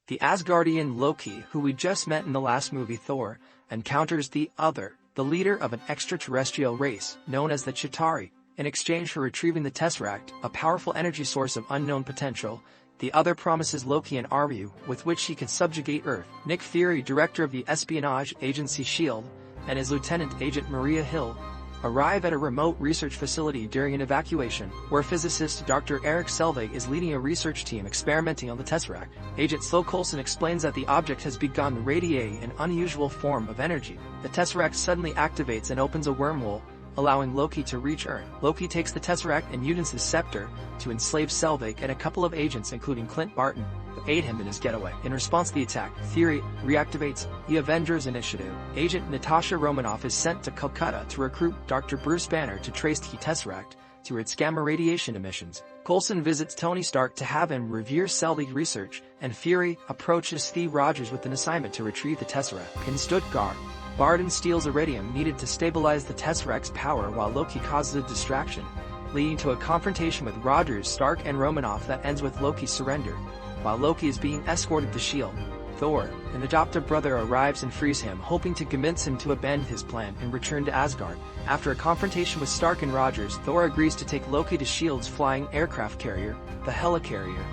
The Asgardian Loki, who we just met in the last movie Thor, encounters the Other, the leader of an extraterrestrial race known as the Chitauri. In exchange for retrieving the Tesseract, a powerful energy source of unknown potential, the Other promises Loki an army with which he can subjugate Earth. Nick Fury, director of the espionage agency S.H.I.E.L.D., and his lieutenant agent Maria Hill, arrive at a remote research facility during an evacuation, where physicist Dr. Erik Selvig is leading a research team experimenting on the Tesseract. Agent Phil Coulson explains that the object has begun radiating an unusual form of energy. The Tesseract suddenly activates and opens a wormhole, allowing Loki to reach Earth. Loki takes the Tesseract and uses his scepter to enslave Selvig and a couple of agents including Clint Barton, who aid him in his getaway. In response to the attack, Fury reactivates the Avengers Initiative. Agent Natasha Romanoff is sent to Kolkata to recruit Dr. Bruce Banner to trace the Tesseract to its gamma radiation emissions. Coulson visits Tony Stark to have him review Selvig's research, and Fury approaches Steve Rogers with an assignment to retrieve the Tesseract. In Stuttgart, Barton steals iridium needed to stabilize the Tesseract's power while Loki causes a distraction, leading to a confrontation with Rogers, Stark, and Romanoff that ends with Loki's surrender. While Loki is being escorted to S.H.I.E.L.D., Thor, an adoptive brother, arrives and frees him, hoping to convince him to abandon his plan and return to Asgard. After a confrontation with Stark and Rogers, Thor agrees to take Loki to S.H.I.E.L.D.'s flying aircraft carrier, the Helicarrier.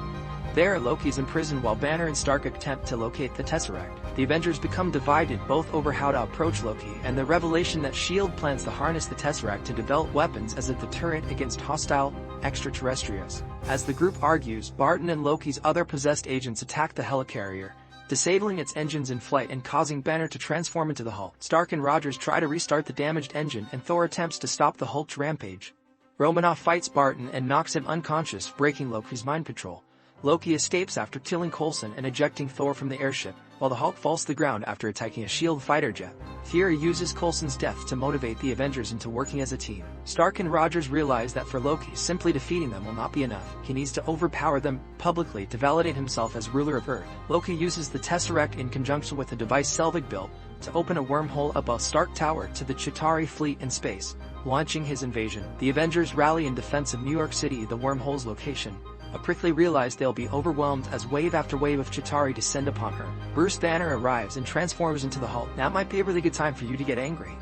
There, Loki is imprisoned while Banner and Stark attempt to locate the Tesseract. The Avengers become divided both over how to approach Loki and the revelation that S.H.I.E.L.D. plans to harness the Tesseract to develop weapons as a deterrent against hostile extraterrestrials. As the group argues, Barton and Loki's other possessed agents attack the Helicarrier, disabling its engines in flight and causing Banner to transform into the Hulk. Stark and Rogers try to restart the damaged engine, and Thor attempts to stop the Hulk's rampage. Romanoff fights Barton and knocks him unconscious, breaking Loki's mind control. Loki escapes after killing Coulson and ejecting Thor from the airship, while the Hulk falls to the ground after attacking a S.H.I.E.L.D. fighter jet. Fury uses Coulson's death to motivate the Avengers into working as a team. Stark and Rogers realize that for Loki, simply defeating them will not be enough. He needs to overpower them publicly to validate himself as ruler of Earth. Loki uses the Tesseract in conjunction with a device Selvig built to open a wormhole above Stark Tower to the Chitauri fleet in space, launching his invasion. The Avengers rally in defense of New York City, the wormhole's location. But quickly realize they'll be overwhelmed as wave after wave of Chitauri descend upon her. Bruce Banner arrives and transforms into the Hulk. Now might be a really good time for you to get angry.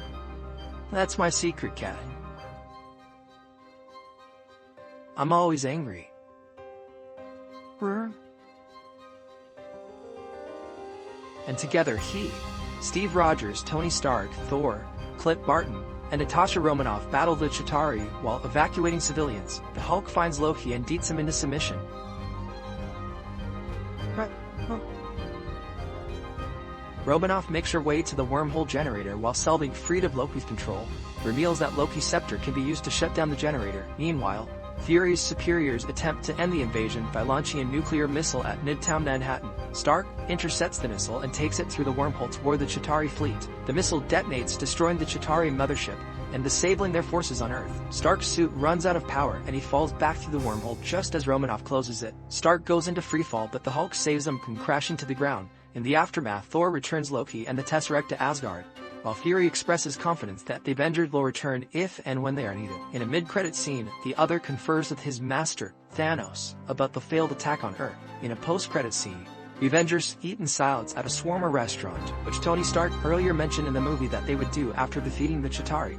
That's my secret, cat. I'm always angry. And together Steve Rogers, Tony Stark, Thor, Clint Barton, and Natasha Romanoff battle the Chitauri while evacuating civilians. The Hulk finds Loki and beats him into submission. Romanoff makes her way to the wormhole generator while Selvig, freed of Loki's control, reveals that Loki's scepter can be used to shut down the generator. Meanwhile, Fury's superiors attempt to end the invasion by launching a nuclear missile at Midtown Manhattan. Stark intercepts the missile and takes it through the wormhole toward the Chitauri fleet. The missile detonates, destroying the Chitauri mothership and disabling their forces on Earth. Stark's suit runs out of power and he falls back through the wormhole just as Romanoff closes it. Stark goes into freefall, but the Hulk saves him from crashing to the ground. In the aftermath, Thor returns Loki and the Tesseract to Asgard, while Fury expresses confidence that the Avengers will return if and when they are needed. In a mid-credit scene, the Other confers with his master, Thanos, about the failed attack on Earth. In a post-credit scene, the Avengers eat in silence at a shawarma restaurant, which Tony Stark earlier mentioned in the movie that they would do after defeating the Chitauri.